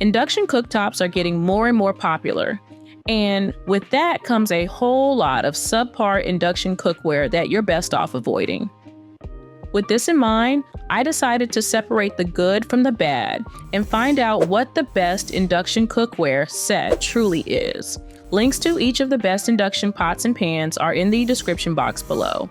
Induction cooktops are getting more and more popular. And with that comes a whole lot of subpar induction cookware that you're best off avoiding. With this in mind, I decided to separate the good from the bad and find out what the best induction cookware set truly is. Links to each of the best induction pots and pans are in the description box below.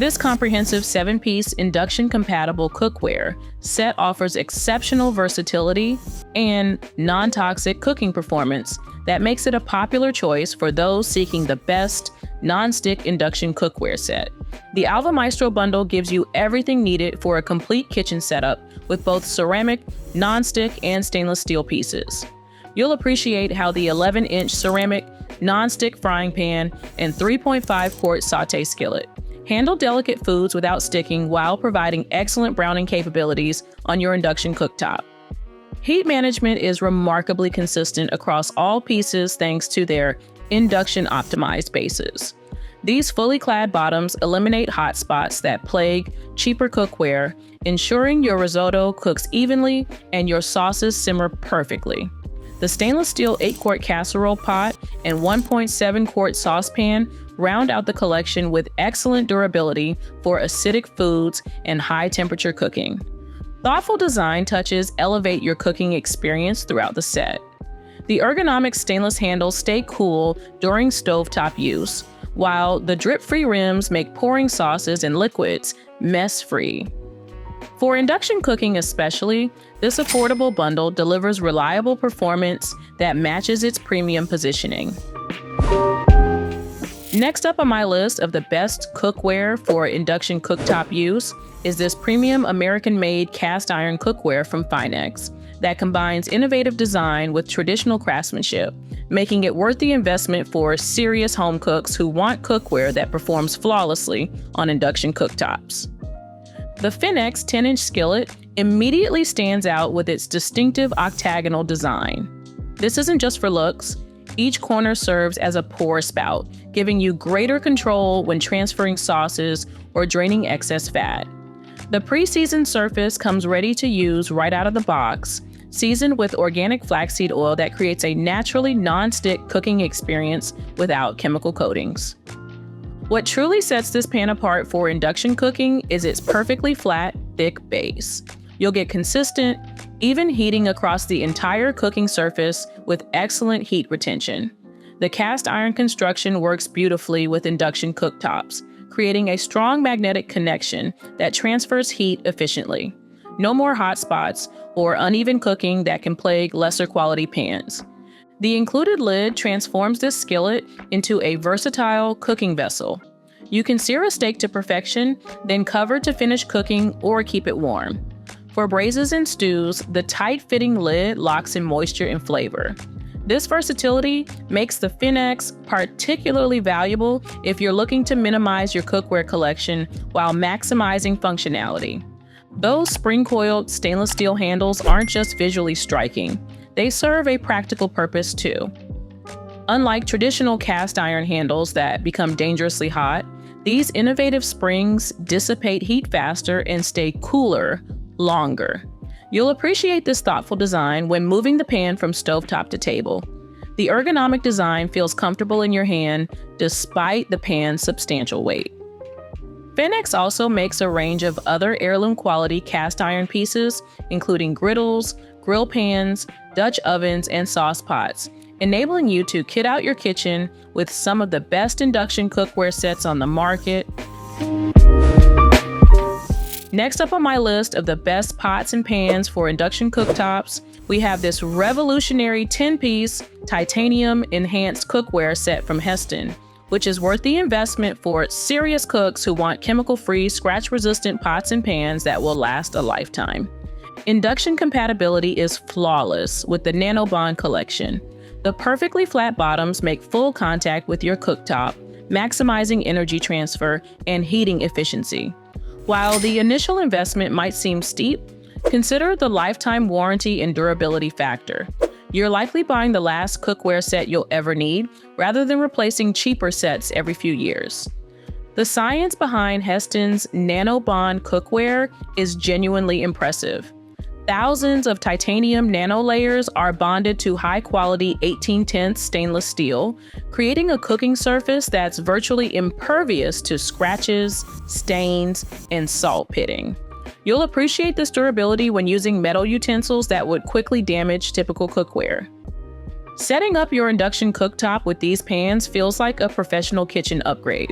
This comprehensive 7-piece induction-compatible cookware set offers exceptional versatility and non-toxic cooking performance that makes it a popular choice for those seeking the best non-stick induction cookware set. The Alva Maestro bundle gives you everything needed for a complete kitchen setup with both ceramic, non-stick, and stainless steel pieces. You'll appreciate how the 11-inch ceramic, non-stick frying pan and 3.5-quart sauté skillet handle delicate foods without sticking while providing excellent browning capabilities on your induction cooktop. Heat management is remarkably consistent across all pieces thanks to their induction-optimized bases. These fully clad bottoms eliminate hot spots that plague cheaper cookware, ensuring your risotto cooks evenly and your sauces simmer perfectly. The stainless steel 8-quart casserole pot and 1.7-quart saucepan round out the collection with excellent durability for acidic foods and high-temperature cooking. Thoughtful design touches elevate your cooking experience throughout the set. The ergonomic stainless handles stay cool during stovetop use, while the drip-free rims make pouring sauces and liquids mess-free. For induction cooking especially, this affordable bundle delivers reliable performance that matches its premium positioning. Next up on my list of the best cookware for induction cooktop use is this premium American-made cast iron cookware from FINEX that combines innovative design with traditional craftsmanship, making it worth the investment for serious home cooks who want cookware that performs flawlessly on induction cooktops. The FINEX 10-inch skillet immediately stands out with its distinctive octagonal design. This isn't just for looks. Each corner serves as a pour spout, giving you greater control when transferring sauces or draining excess fat. The pre-seasoned surface comes ready to use right out of the box, seasoned with organic flaxseed oil that creates a naturally non-stick cooking experience without chemical coatings. What truly sets this pan apart for induction cooking is its perfectly flat, thick base. You'll get consistent, even heating across the entire cooking surface with excellent heat retention. The cast iron construction works beautifully with induction cooktops, creating a strong magnetic connection that transfers heat efficiently. No more hot spots or uneven cooking that can plague lesser quality pans. The included lid transforms this skillet into a versatile cooking vessel. You can sear a steak to perfection, then cover to finish cooking or keep it warm. For braises and stews, the tight-fitting lid locks in moisture and flavor. This versatility makes the FINEX particularly valuable if you're looking to minimize your cookware collection while maximizing functionality. Those spring-coiled stainless steel handles aren't just visually striking, they serve a practical purpose too. Unlike traditional cast iron handles that become dangerously hot, these innovative springs dissipate heat faster and stay cooler longer. You'll appreciate this thoughtful design when moving the pan from stovetop to table. The ergonomic design feels comfortable in your hand despite the pan's substantial weight. FINEX also makes a range of other heirloom quality cast iron pieces, including griddles, grill pans, Dutch ovens, and sauce pots, enabling you to kit out your kitchen with some of the best induction cookware sets on the market. Next up on my list of the best pots and pans for induction cooktops, we have this revolutionary 10-piece titanium enhanced cookware set from Hestan, which is worth the investment for serious cooks who want chemical-free, scratch-resistant pots and pans that will last a lifetime. Induction compatibility is flawless with the NanoBond collection. The perfectly flat bottoms make full contact with your cooktop, maximizing energy transfer and heating efficiency. While the initial investment might seem steep, consider the lifetime warranty and durability factor. You're likely buying the last cookware set you'll ever need, rather than replacing cheaper sets every few years. The science behind Hestan's NanoBond cookware is genuinely impressive. Thousands of titanium nanolayers are bonded to high-quality 1810 stainless steel, creating a cooking surface that's virtually impervious to scratches, stains, and salt pitting. You'll appreciate this durability when using metal utensils that would quickly damage typical cookware. Setting up your induction cooktop with these pans feels like a professional kitchen upgrade.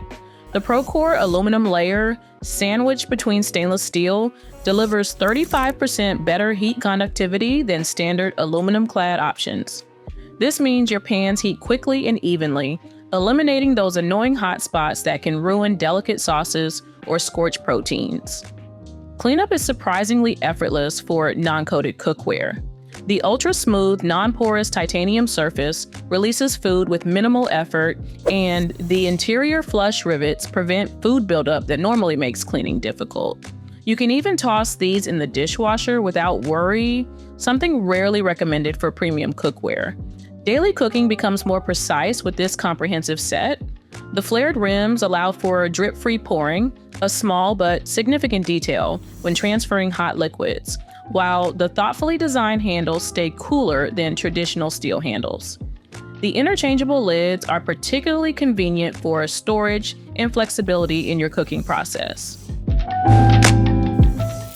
The ProCore aluminum layer, sandwiched between stainless steel, delivers 35% better heat conductivity than standard aluminum-clad options. This means your pans heat quickly and evenly, eliminating those annoying hot spots that can ruin delicate sauces or scorch proteins. Cleanup is surprisingly effortless for non-coated cookware. The ultra-smooth, non-porous titanium surface releases food with minimal effort, and the interior flush rivets prevent food buildup that normally makes cleaning difficult. You can even toss these in the dishwasher without worry, something rarely recommended for premium cookware. Daily cooking becomes more precise with this comprehensive set. The flared rims allow for drip-free pouring, a small but significant detail when transferring hot liquids, while the thoughtfully designed handles stay cooler than traditional steel handles. The interchangeable lids are particularly convenient for storage and flexibility in your cooking process.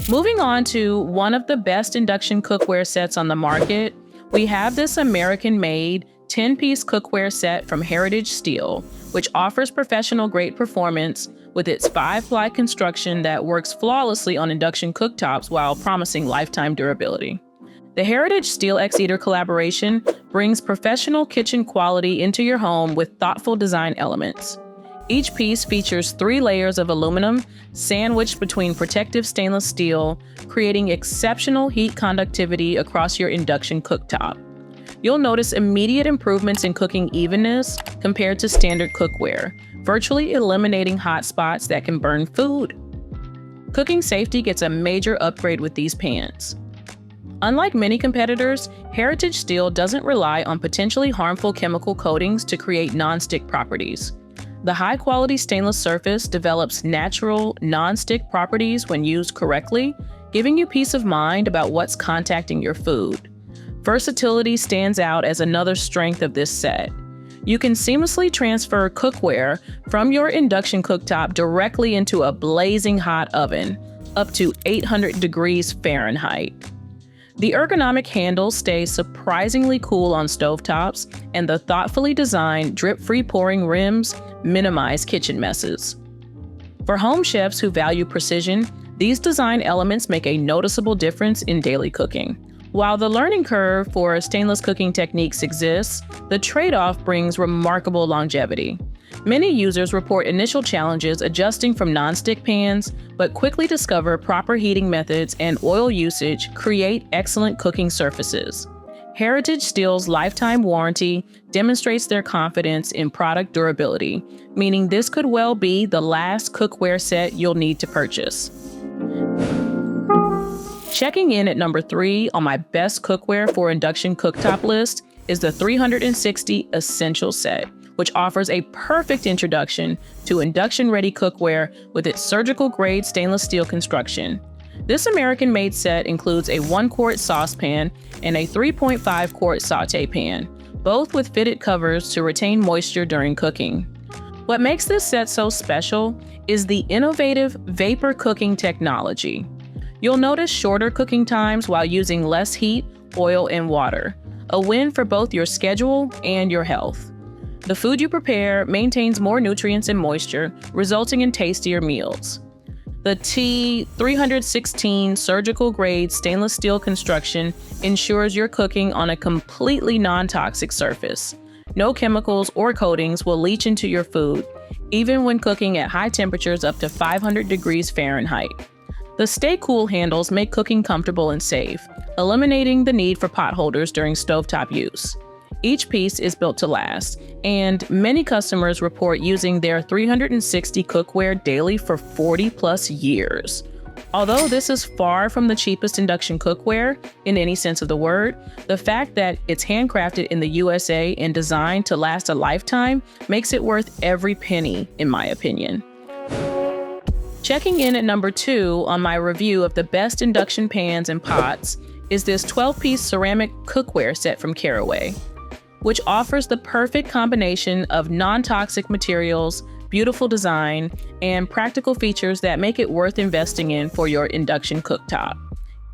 Moving on to one of the best induction cookware sets on the market, we have this American-made 10-piece cookware set from Heritage Steel, which offers professional-grade performance with its 5-ply construction that works flawlessly on induction cooktops while promising lifetime durability. The Heritage Steel X-Eater collaboration brings professional kitchen quality into your home with thoughtful design elements. Each piece features 3 layers of aluminum sandwiched between protective stainless steel, creating exceptional heat conductivity across your induction cooktop. You'll notice immediate improvements in cooking evenness compared to standard cookware, virtually eliminating hot spots that can burn food. Cooking safety gets a major upgrade with these pans. Unlike many competitors, Heritage Steel doesn't rely on potentially harmful chemical coatings to create non-stick properties. The high-quality stainless surface develops natural, non-stick properties when used correctly, giving you peace of mind about what's contacting your food. Versatility stands out as another strength of this set. You can seamlessly transfer cookware from your induction cooktop directly into a blazing hot oven, up to 800 degrees Fahrenheit. The ergonomic handles stay surprisingly cool on stovetops, and the thoughtfully designed drip-free pouring rims minimize kitchen messes. For home chefs who value precision, these design elements make a noticeable difference in daily cooking. While the learning curve for stainless cooking techniques exists, the trade-off brings remarkable longevity. Many users report initial challenges adjusting from non-stick pans, but quickly discover proper heating methods and oil usage create excellent cooking surfaces. Heritage Steel's lifetime warranty demonstrates their confidence in product durability, meaning this could well be the last cookware set you'll need to purchase. Checking in at number 3 on my best cookware for induction cooktop list is the 360 Essential Set, which offers a perfect introduction to induction-ready cookware with its surgical-grade stainless steel construction. This American-made set includes a 1-quart saucepan and a 3.5-quart sauté pan, both with fitted covers to retain moisture during cooking. What makes this set so special is the innovative vapor cooking technology. You'll notice shorter cooking times while using less heat, oil, and water, a win for both your schedule and your health. The food you prepare maintains more nutrients and moisture, resulting in tastier meals. The T316 surgical-grade stainless steel construction ensures you're cooking on a completely non-toxic surface. No chemicals or coatings will leach into your food, even when cooking at high temperatures up to 500 degrees Fahrenheit. The Stay Cool handles make cooking comfortable and safe, eliminating the need for pot holders during stovetop use. Each piece is built to last, and many customers report using their 360 cookware daily for 40+ years. Although this is far from the cheapest induction cookware in any sense of the word, the fact that it's handcrafted in the USA and designed to last a lifetime makes it worth every penny, in my opinion. Checking in at number 2 on my review of the best induction pans and pots is this 12-piece ceramic cookware set from Caraway, which offers the perfect combination of non-toxic materials, beautiful design, and practical features that make it worth investing in for your induction cooktop.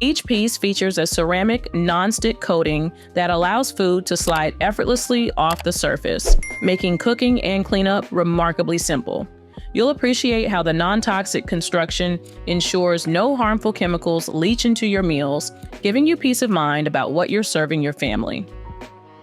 Each piece features a ceramic non-stick coating that allows food to slide effortlessly off the surface, making cooking and cleanup remarkably simple. You'll appreciate how the non-toxic construction ensures no harmful chemicals leach into your meals, giving you peace of mind about what you're serving your family.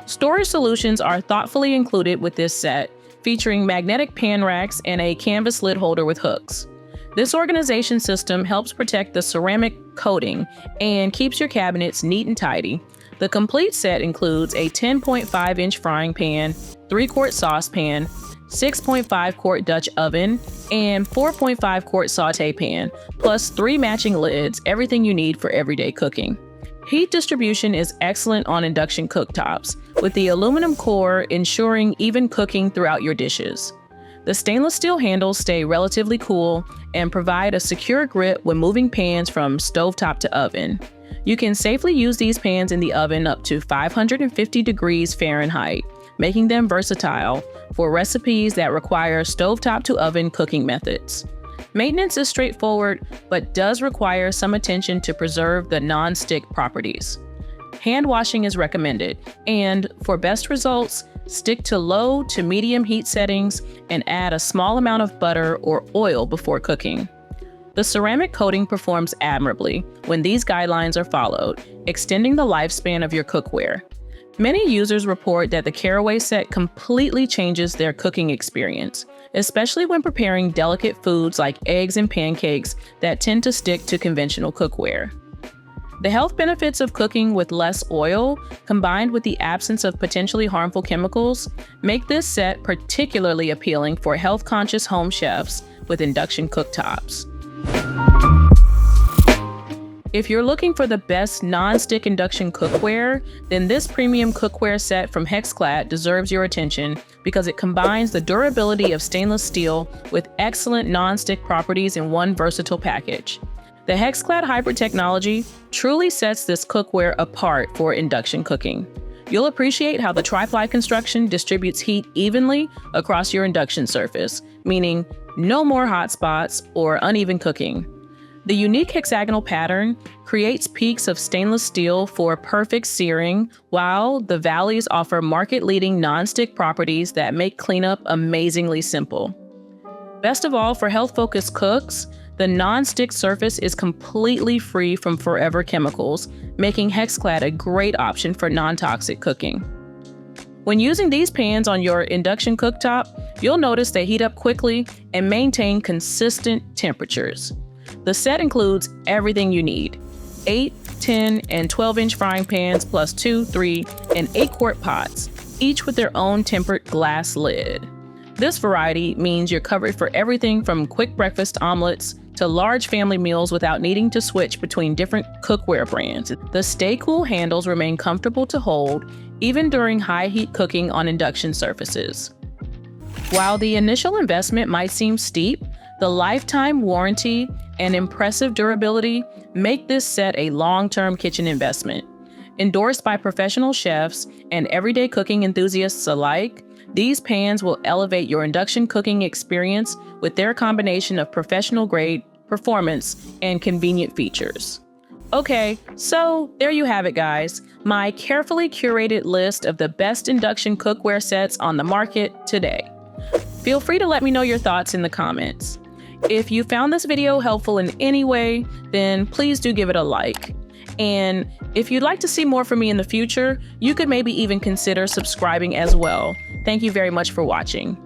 Storage solutions are thoughtfully included with this set, featuring magnetic pan racks and a canvas lid holder with hooks. This organization system helps protect the ceramic coating and keeps your cabinets neat and tidy. The complete set includes a 10.5-inch frying pan, 3-quart saucepan, 6.5-quart Dutch oven, and 4.5-quart saute pan, plus 3 matching lids, everything you need for everyday cooking. Heat distribution is excellent on induction cooktops, with the aluminum core ensuring even cooking throughout your dishes. The stainless steel handles stay relatively cool and provide a secure grip when moving pans from stovetop to oven. You can safely use these pans in the oven up to 550 degrees Fahrenheit, making them versatile for recipes that require stovetop to oven cooking methods. Maintenance is straightforward, but does require some attention to preserve the non-stick properties. Hand washing is recommended, and for best results, stick to low to medium heat settings and add a small amount of butter or oil before cooking. The ceramic coating performs admirably when these guidelines are followed, extending the lifespan of your cookware. Many users report that the Caraway set completely changes their cooking experience, especially when preparing delicate foods like eggs and pancakes that tend to stick to conventional cookware. The health benefits of cooking with less oil, combined with the absence of potentially harmful chemicals, make this set particularly appealing for health-conscious home chefs with induction cooktops. If you're looking for the best non-stick induction cookware, then this premium cookware set from HexClad deserves your attention because it combines the durability of stainless steel with excellent non-stick properties in one versatile package. The HexClad hybrid technology truly sets this cookware apart for induction cooking. You'll appreciate how the tri-ply construction distributes heat evenly across your induction surface, meaning no more hot spots or uneven cooking. The unique hexagonal pattern creates peaks of stainless steel for perfect searing, while the valleys offer market-leading non-stick properties that make cleanup amazingly simple. Best of all, for health-focused cooks, the non-stick surface is completely free from forever chemicals, making HexClad a great option for non-toxic cooking. When using these pans on your induction cooktop, you'll notice they heat up quickly and maintain consistent temperatures. The set includes everything you need: 8, 10, and 12-inch frying pans plus 2, 3, and 8-quart pots, each with their own tempered glass lid. This variety means you're covered for everything from quick breakfast omelets to large family meals without needing to switch between different cookware brands. The Stay Cool handles remain comfortable to hold, even during high heat cooking on induction surfaces. While the initial investment might seem steep, the lifetime warranty and impressive durability make this set a long-term kitchen investment. Endorsed by professional chefs and everyday cooking enthusiasts alike, these pans will elevate your induction cooking experience with their combination of professional-grade performance and convenient features. Okay, so there you have it, guys. My carefully curated list of the best induction cookware sets on the market today. Feel free to let me know your thoughts in the comments. If you found this video helpful in any way, then please do give it a like. And if you'd like to see more from me in the future, you could maybe even consider subscribing as well. Thank you very much for watching.